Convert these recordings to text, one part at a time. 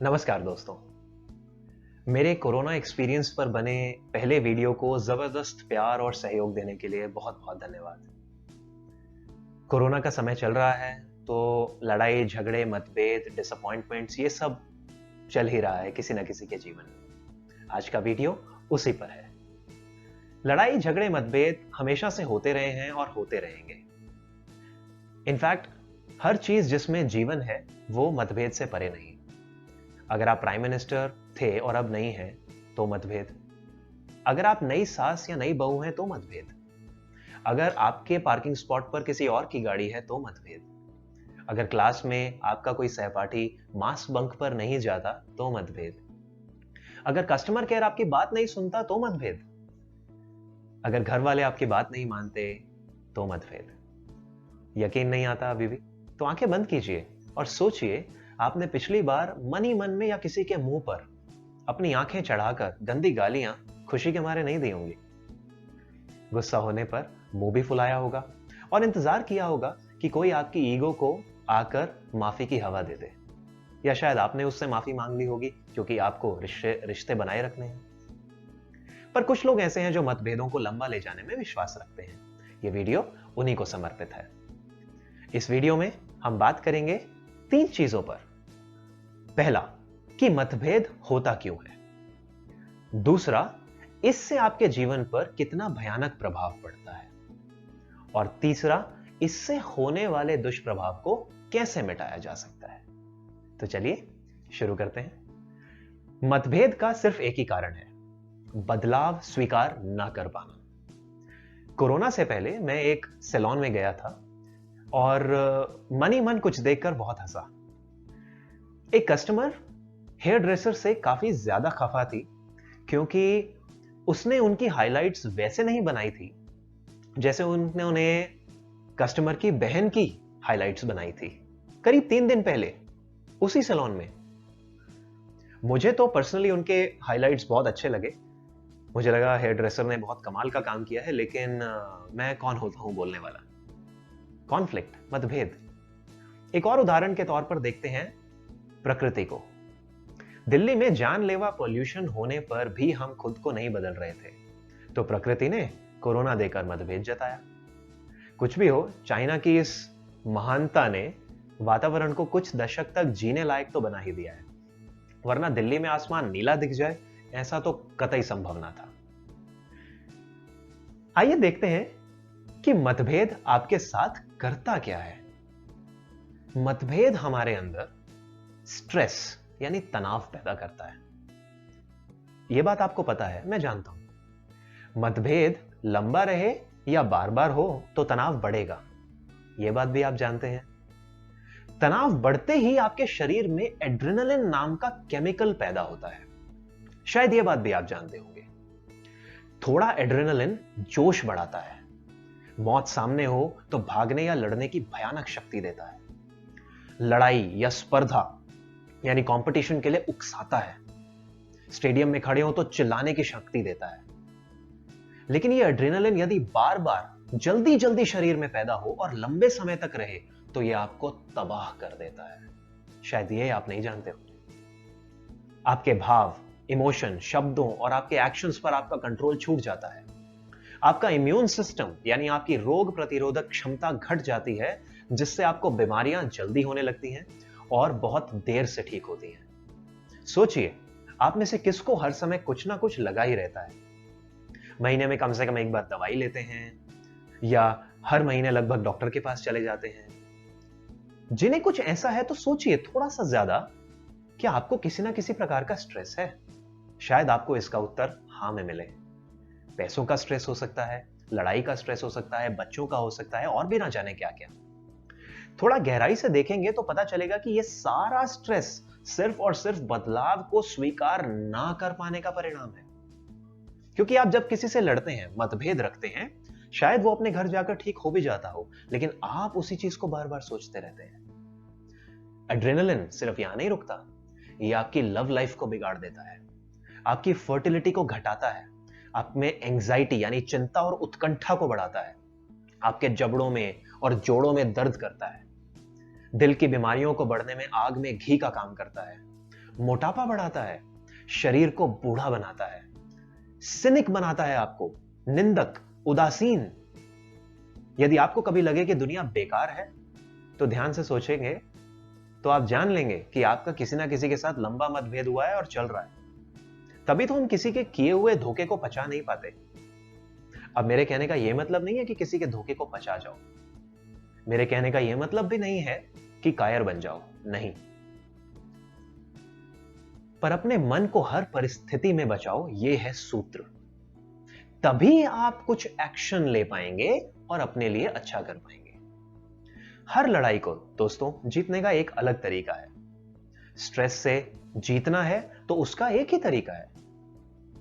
नमस्कार दोस्तों। मेरे कोरोना एक्सपीरियंस पर बने पहले वीडियो को जबरदस्त प्यार और सहयोग देने के लिए बहुत-बहुत धन्यवाद। कोरोना का समय चल रहा है, तो लड़ाई, झगड़े, मतभेद, डिसअपॉइंटमेंट्स ये सब चल ही रहा है किसी न किसी के जीवन में। आज का वीडियो उसी पर है। लड़ाई, झगड़े, मतभेद हमेशा से होते रहे हैं और होते रहेंगे। इनफैक्ट हर चीज जिसमें जीवन है, वो मतभेद से परे नहीं। अगर आप प्राइम मिनिस्टर थे और अब नहीं हैं, तो मतभेद। अगर आप नई सास या नई बहू हैं, तो मतभेद। अगर आपके पार्किंग स्पॉट पर किसी और की गाड़ी है, तो मतभेद। अगर क्लास में आपका कोई सहपाठी मास बंक पर नहीं जाता, तो मतभेद। अगर कस्टमर केयर आपकी बात नहीं सुनता, तो मतभेद। अगर घर वाले आपकी बात नहीं मानते, तो मतभेद। यकीन नहीं आता अभी भी? तो आंखें बंद कीजिए और सोचिए, आपने पिछली बार मन ही मन में या किसी के मुंह पर अपनी आंखें चढ़ाकर गंदी गालियां खुशी के मारे नहीं दी होंगी। गुस्सा होने पर मुंह भी फुलाया होगा और इंतजार किया होगा कि कोई आपकी ईगो को आकर माफी की हवा दे दे, या शायद आपने उससे माफी मांग ली होगी क्योंकि आपको रिश्ते रिश्ते बनाए रखने हैं। पर कुछ लोग ऐसे हैं जो मतभेदों को लंबा ले जाने में विश्वास रखते हैं। यह वीडियो उन्हीं को समर्पित है। इस वीडियो में हम बात करेंगे 3 चीजों पर। पहला, कि मतभेद होता क्यों है। दूसरा, इससे आपके जीवन पर कितना भयानक प्रभाव पड़ता है। और तीसरा, इससे होने वाले दुष्प्रभाव को कैसे मिटाया जा सकता है। तो चलिए शुरू करते हैं। मतभेद का सिर्फ एक ही कारण है, बदलाव स्वीकार ना कर पाना। कोरोना से पहले मैं एक सैलून में गया था और मन ही मन कुछ देखकर बहुत हंसा। एक कस्टमर हेयर ड्रेसर से काफी ज्यादा खफा थी क्योंकि उसने उनकी हाइलाइट्स वैसे नहीं बनाई थी जैसे उन्होंने कस्टमर की बहन की हाइलाइट्स बनाई थी करीब 3 दिन पहले उसी सैलून में। मुझे तो पर्सनली उनके हाइलाइट्स बहुत अच्छे लगे। मुझे लगा हेयर ड्रेसर ने बहुत कमाल का काम किया है, लेकिन मैं कौन होता हूं बोलने वाला। कॉन्फ्लिक्ट, मतभेद। एक और उदाहरण के तौर पर देखते हैं प्रकृति को। दिल्ली में जानलेवा पॉल्यूशन होने पर भी हम खुद को नहीं बदल रहे थे, तो प्रकृति ने कोरोना देकर मतभेद जताया। कुछ भी हो, चाइना की इस महानता ने वातावरण को कुछ दशक तक जीने लायक तो बना ही दिया है, वरना दिल्ली में आसमान नीला दिख जाए ऐसा तो कतई संभव ना था। आइए देखते हैं कि मतभेद आपके साथ करता क्या है। मतभेद हमारे अंदर स्ट्रेस यानी तनाव पैदा करता है। यह बात आपको पता है, मैं जानता हूं। मतभेद लंबा रहे या बार बार हो तो तनाव बढ़ेगा, यह बात भी आप जानते हैं। तनाव बढ़ते ही आपके शरीर में एड्रेनलिन नाम का केमिकल पैदा होता है, शायद यह बात भी आप जानते होंगे। थोड़ा एड्रेनलिन जोश बढ़ाता है, मौत सामने हो तो भागने या लड़ने की भयानक शक्ति देता है। लड़ाई या स्पर्धा यानी कंपटीशन के लिए उकसाता है। स्टेडियम में खड़े हो तो चिल्लाने की शक्ति देता है। लेकिन यह एड्रेनलिन यदि बार बार जल्दी जल्दी शरीर में पैदा हो और लंबे समय तक रहे तो यह आपको तबाह कर देता है। शायद यह आप नहीं जानते हो। आपके भाव, इमोशन, शब्दों और आपके एक्शंस पर आपका कंट्रोल छूट जाता है। आपका इम्यून सिस्टम यानी आपकी रोग प्रतिरोधक क्षमता घट जाती है, जिससे आपको बीमारियां जल्दी होने लगती हैं और बहुत देर से ठीक होती हैं। सोचिए, आप में से किसको हर समय कुछ ना कुछ लगा ही रहता है। महीने में कम से कम एक बार दवाई लेते हैं या हर महीने लगभग डॉक्टर के पास चले जाते हैं। जिन्हें कुछ ऐसा है तो सोचिए थोड़ा सा ज्यादा, क्या आपको किसी ना किसी प्रकार का स्ट्रेस है? शायद आपको इसका उत्तर हां में मिले। पैसों का स्ट्रेस हो सकता है, लड़ाई का स्ट्रेस हो सकता है, बच्चों का हो सकता है और भी ना जाने क्या क्या। थोड़ा गहराई से देखेंगे तो पता चलेगा कि यह सारा स्ट्रेस सिर्फ और सिर्फ बदलाव को स्वीकार ना कर पाने का परिणाम है। क्योंकि आप जब किसी से लड़ते हैं, मतभेद रखते हैं, शायद वो अपने घर जाकर ठीक हो भी जाता हो, लेकिन आप उसी चीज को बार बार सोचते रहते हैं। एड्रेनलिन सिर्फ यहां नहीं रुकता, ये आपकी लव लाइफ को बिगाड़ देता है, आपकी फर्टिलिटी को घटाता है, आप में एंजाइटी यानी चिंता और उत्कंठा को बढ़ाता है, आपके जबड़ों में और जोड़ों में दर्द करता है, दिल की बीमारियों को बढ़ने में आग में घी का काम करता है मोटापा बढ़ाता है, शरीर को बूढ़ा बनाता है, सिनिक बनाता है आपको, निंदक, उदासीन। यदि आपको कभी लगे कि दुनिया बेकार है, तो ध्यान से सोचेंगे तो आप जान लेंगे कि आपका किसी ना किसी के साथ लंबा मतभेद हुआ है और चल रहा है। तभी तो हम किसी के किए हुए धोखे को पचा नहीं पाते। अब मेरे कहने का यह मतलब नहीं है कि किसी के धोखे को पचा जाओ। मेरे कहने का यह मतलब भी नहीं है कि कायर बन जाओ, नहीं। पर अपने मन को हर परिस्थिति में बचाओ, यह है सूत्र। तभी आप कुछ एक्शन ले पाएंगे और अपने लिए अच्छा कर पाएंगे। हर लड़ाई को दोस्तों जीतने का एक अलग तरीका है। स्ट्रेस से जीतना है तो उसका एक ही तरीका है।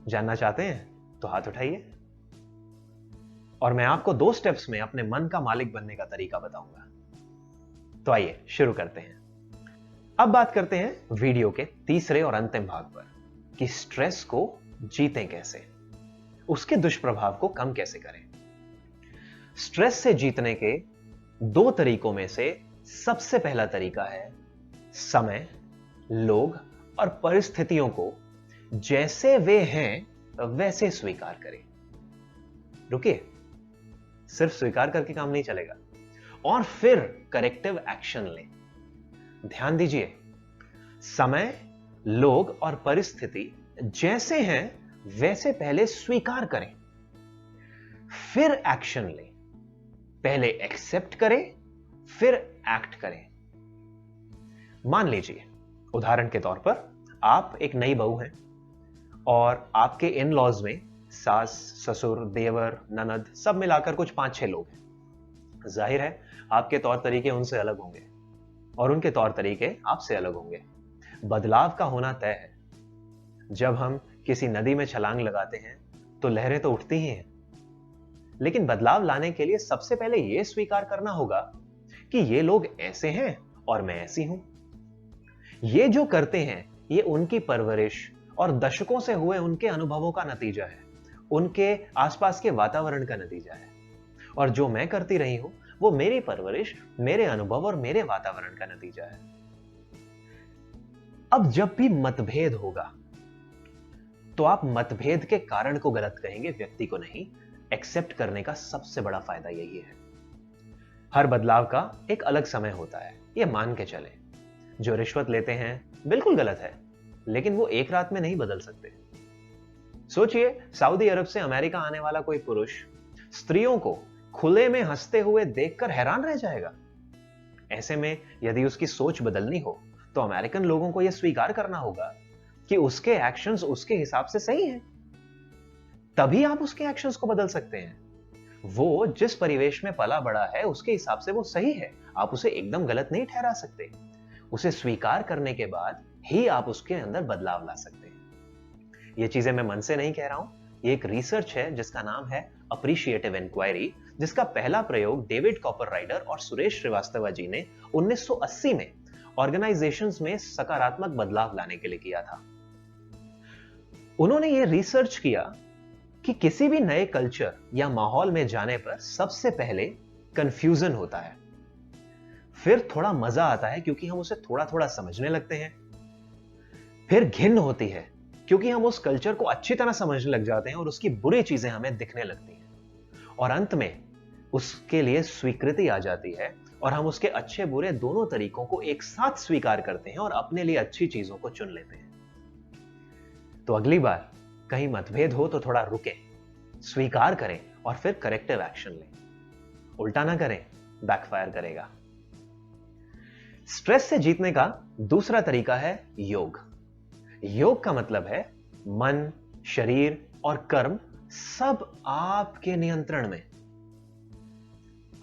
जानना चाहते हैं तो हाथ उठाइए और मैं आपको 2 स्टेप्स में अपने मन का मालिक बनने का तरीका बताऊंगा। तो आइए शुरू करते हैं। अब बात करते हैं वीडियो के तीसरे और अंतिम भाग पर कि स्ट्रेस को जीतें कैसे, उसके दुष्प्रभाव को कम कैसे करें। स्ट्रेस से जीतने के 2 तरीकों में से सबसे पहला तरीका है समय, लोग और परिस्थितियों को जैसे वे हैं वैसे स्वीकार करें। रुकिए, सिर्फ स्वीकार करके काम नहीं चलेगा, और फिर करेक्टिव एक्शन लें। ध्यान दीजिए, समय, लोग और परिस्थिति जैसे हैं वैसे पहले स्वीकार करें, फिर एक्शन लें। पहले एक्सेप्ट करें, फिर एक्ट करें। मान लीजिए, उदाहरण के तौर पर आप एक नई बहू हैं और आपके इन लॉज में सास, ससुर, देवर, ननद सब मिलाकर कुछ 5-6 लोग हैं। जाहिर है आपके तौर तरीके उनसे अलग होंगे और उनके तौर तरीके आपसे अलग होंगे। बदलाव का होना तय है। जब हम किसी नदी में छलांग लगाते हैं तो लहरें तो उठती ही हैं, लेकिन बदलाव लाने के लिए सबसे पहले यह स्वीकार करना होगा कि ये लोग ऐसे हैं और मैं ऐसी हूं। ये जो करते हैं ये उनकी परवरिश और दशकों से हुए उनके अनुभवों का नतीजा है, उनके आसपास के वातावरण का नतीजा है। और जो मैं करती रही हूं वो मेरी परवरिश, मेरे अनुभव और मेरे वातावरण का नतीजा है। अब जब भी मतभेद होगा तो आप मतभेद के कारण को गलत कहेंगे, व्यक्ति को नहीं। एक्सेप्ट करने का सबसे बड़ा फायदा यही है। हर बदलाव का एक अलग समय होता है, यह मान के चले। जो रिश्वत लेते हैं बिल्कुल गलत है, लेकिन वो एक रात में नहीं बदल सकते। सोचिए, सऊदी अरब से अमेरिका आने वाला कोई पुरुष स्त्रियों को खुले में हंसते हुए देखकर हैरान रह जाएगा। ऐसे में यदि उसकी सोच बदलनी हो तो अमेरिकन लोगों को यह स्वीकार करना होगा कि उसके एक्शंस उसके हिसाब से सही हैं। तभी आप उसके एक्शंस को बदल सकते हैं। वो जिस परिवेश में पला बड़ा है उसके हिसाब से वो सही है, आप उसे एकदम गलत नहीं ठहरा सकते। उसे स्वीकार करने के बाद ही आप उसके अंदर बदलाव ला सकते हैं। ये चीजें मैं मन से नहीं कह रहा हूं, ये एक रिसर्च है जिसका नाम है अप्रिशिएटिव इंक्वायरी, जिसका पहला प्रयोग डेविड कॉपरराइडर और सुरेश श्रीवास्तव जी ने 1980 में ऑर्गेनाइजेशंस में सकारात्मक बदलाव लाने के लिए किया था। उन्होंने ये रिसर्च किया कि किसी भी नए कल्चर या माहौल में जाने पर सबसे पहले कंफ्यूजन होता है, फिर थोड़ा मजा आता है क्योंकि हम उसे थोड़ा थोड़ा समझने लगते हैं, फिर घिन होती है क्योंकि हम उस कल्चर को अच्छी तरह समझने लग जाते हैं और उसकी बुरी चीजें हमें दिखने लगती हैं, और अंत में उसके लिए स्वीकृति आ जाती है और हम उसके अच्छे बुरे दोनों तरीकों को एक साथ स्वीकार करते हैं और अपने लिए अच्छी चीजों को चुन लेते हैं। तो अगली बार कहीं मतभेद हो तो थोड़ा रुकें, स्वीकार करें और फिर करेक्टिव एक्शन लें। उल्टा ना करें, बैकफायर करेगा। स्ट्रेस से जीतने का दूसरा तरीका है योग। योग का मतलब है मन, शरीर और कर्म सब आपके नियंत्रण में।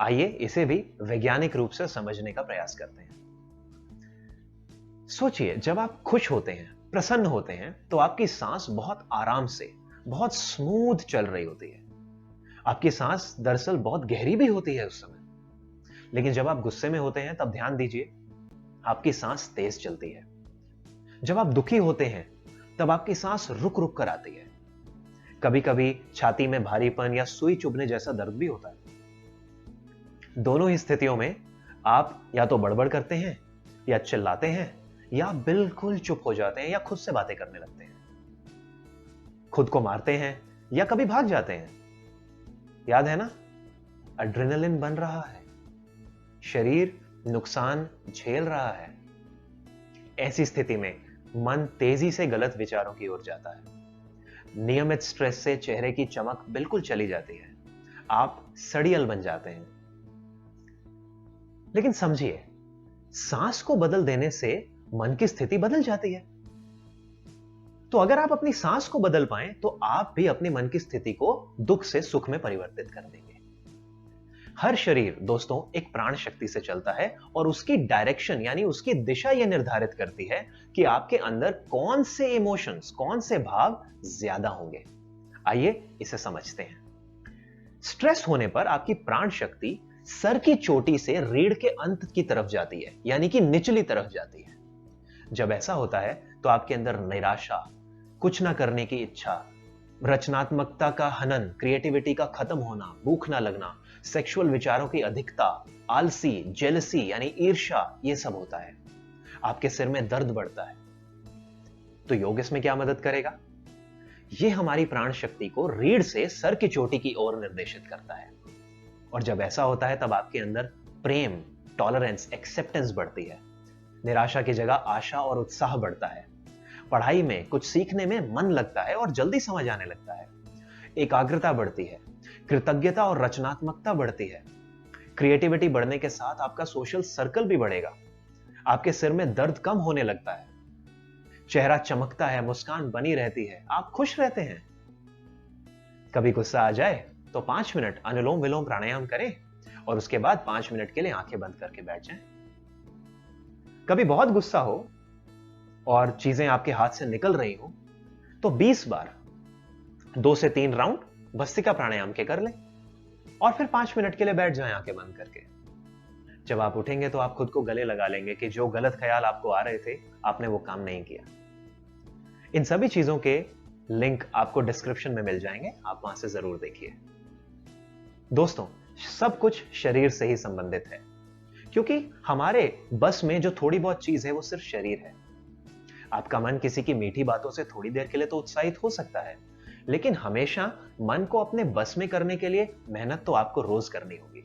आइए इसे भी वैज्ञानिक रूप से समझने का प्रयास करते हैं। सोचिए, जब आप खुश होते हैं, प्रसन्न होते हैं, तो आपकी सांस बहुत आराम से, बहुत स्मूथ चल रही होती है। आपकी सांस दरअसल बहुत गहरी भी होती है उस समय। लेकिन जब आप गुस्से में होते हैं तब ध्यान दीजिए, आपकी सांस तेज चलती है। जब आप दुखी होते हैं तब आपकी सांस रुक रुक कर आती है। कभी कभी छाती में भारीपन या सुई चुभने जैसा दर्द भी होता है। दोनों ही स्थितियों में आप या तो बड़बड़ करते हैं, या चिल्लाते हैं, या बिल्कुल चुप हो जाते हैं या खुद से बातें करने लगते हैं, खुद को मारते हैं या कभी भाग जाते हैं। याद है ना, एड्रेनलिन बन रहा है, शरीर नुकसान झेल रहा है। ऐसी स्थिति में मन तेजी से गलत विचारों की ओर जाता है। नियमित स्ट्रेस से चेहरे की चमक बिल्कुल चली जाती है, आप सड़ियल बन जाते हैं। लेकिन समझिए, सांस को बदल देने से मन की स्थिति बदल जाती है। तो अगर आप अपनी सांस को बदल पाएं तो आप भी अपने मन की स्थिति को दुख से सुख में परिवर्तित कर देंगे। हर शरीर दोस्तों एक प्राण शक्ति से चलता है और उसकी डायरेक्शन यानी उसकी दिशा यह निर्धारित करती है कि आपके अंदर कौन से इमोशंस, कौन से भाव ज्यादा होंगे। आइए इसे समझते हैं। स्ट्रेस होने पर आपकी प्राण शक्ति सर की चोटी से रीढ़ के अंत की तरफ जाती है, यानी कि निचली तरफ जाती है। जब ऐसा होता है तो आपके अंदर निराशा, कुछ ना करने की इच्छा, रचनात्मकता का हनन, क्रिएटिविटी का खत्म होना, भूख ना लगना, सेक्सुअल विचारों की अधिकता, आलसी, जेलसी यानी ईर्ष्या, ये सब होता है। आपके सिर में दर्द बढ़ता है। तो योग इसमें क्या मदद करेगा? यह हमारी प्राण शक्ति को रीढ़ से सर की चोटी की ओर निर्देशित करता है। और जब ऐसा होता है तब आपके अंदर प्रेम, टॉलरेंस, एक्सेप्टेंस बढ़ती है। निराशा की जगह आशा और उत्साह बढ़ता है। पढ़ाई में, कुछ सीखने में मन लगता है और जल्दी समझ आने लगता है। एकाग्रता बढ़ती है, कृतज्ञता और रचनात्मकता बढ़ती है। क्रिएटिविटी बढ़ने के साथ आपका सोशल सर्कल भी बढ़ेगा। आपके सिर में दर्द कम होने लगता है, चेहरा चमकता है, मुस्कान बनी रहती है, आप खुश रहते हैं। कभी गुस्सा आ जाए तो 5 मिनट अनुलोम विलोम प्राणायाम करें और उसके बाद 5 मिनट के लिए आंखें बंद करके बैठ जाएं। कभी बहुत गुस्सा हो और चीजें आपके हाथ से निकल रही हो तो 20 बार 2 से 3 राउंड भस्त्रिका प्राणायाम के कर लें और फिर 5 मिनट के लिए बैठ जाएं आंखें बंद करके। जब आप उठेंगे तो आप खुद को गले लगा लेंगे कि जो गलत ख्याल आपको आ रहे थे, आपने वो काम नहीं किया। इन सभी चीजों के लिंक आपको डिस्क्रिप्शन में मिल जाएंगे, आप वहां से जरूर देखिए। दोस्तों, सब कुछ शरीर से ही संबंधित है, क्योंकि हमारे बस में जो थोड़ी बहुत चीज है वो सिर्फ शरीर है। आपका मन किसी की मीठी बातों से थोड़ी देर के लिए तो उत्साहित हो सकता है, लेकिन हमेशा मन को अपने बस में करने के लिए मेहनत तो आपको रोज करनी होगी।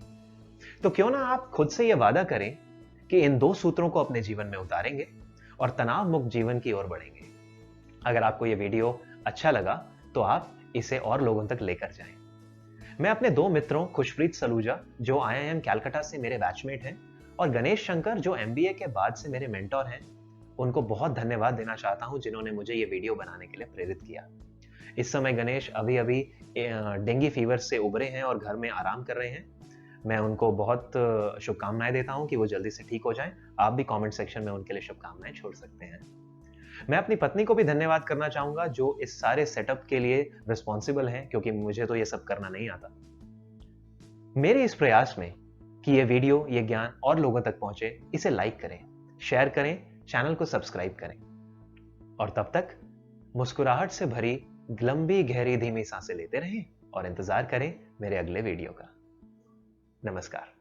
तो क्यों ना आप खुद से यह वादा करें कि इन 2 सूत्रों को अपने जीवन में उतारेंगे और तनाव मुक्त जीवन की ओर बढ़ेंगे। अगर आपको यह वीडियो अच्छा लगा तो आप इसे और लोगों तक लेकर जाएं। मैं अपने 2 मित्रों खुशप्रीत सलूजा जो IIM कैलकाटा से मेरे बैचमेट हैं और गणेश शंकर जो MBA के बाद से मेरे मेंटोर हैं, उनको बहुत धन्यवाद देना चाहता हूं जिन्होंने मुझे ये वीडियो बनाने के लिए प्रेरित किया। इस समय गणेश अभी डेंगू फीवर से उबरे हैं और घर में आराम कर रहे हैं। मैं उनको बहुत शुभकामनाएं देता हूं कि वो जल्दी से ठीक हो जाएं। आप भी कमेंट सेक्शन में उनके लिए शुभकामनाएं छोड़ सकते हैं। मैं अपनी पत्नी को भी धन्यवाद करना चाहूंगा जो इस सारे सेटअप के लिए रिस्पॉन्सिबल है, क्योंकि मुझे तो ये सब करना नहीं आता। मेरे इस प्रयास में कि ये वीडियो, ये ज्ञान और लोगों तक पहुंचे, इसे लाइक करें, शेयर करें, चैनल को सब्सक्राइब करें और तब तक मुस्कुराहट से भरी लंबी गहरी धीमी सांसें लेते रहें और इंतजार करें मेरे अगले वीडियो का। नमस्कार।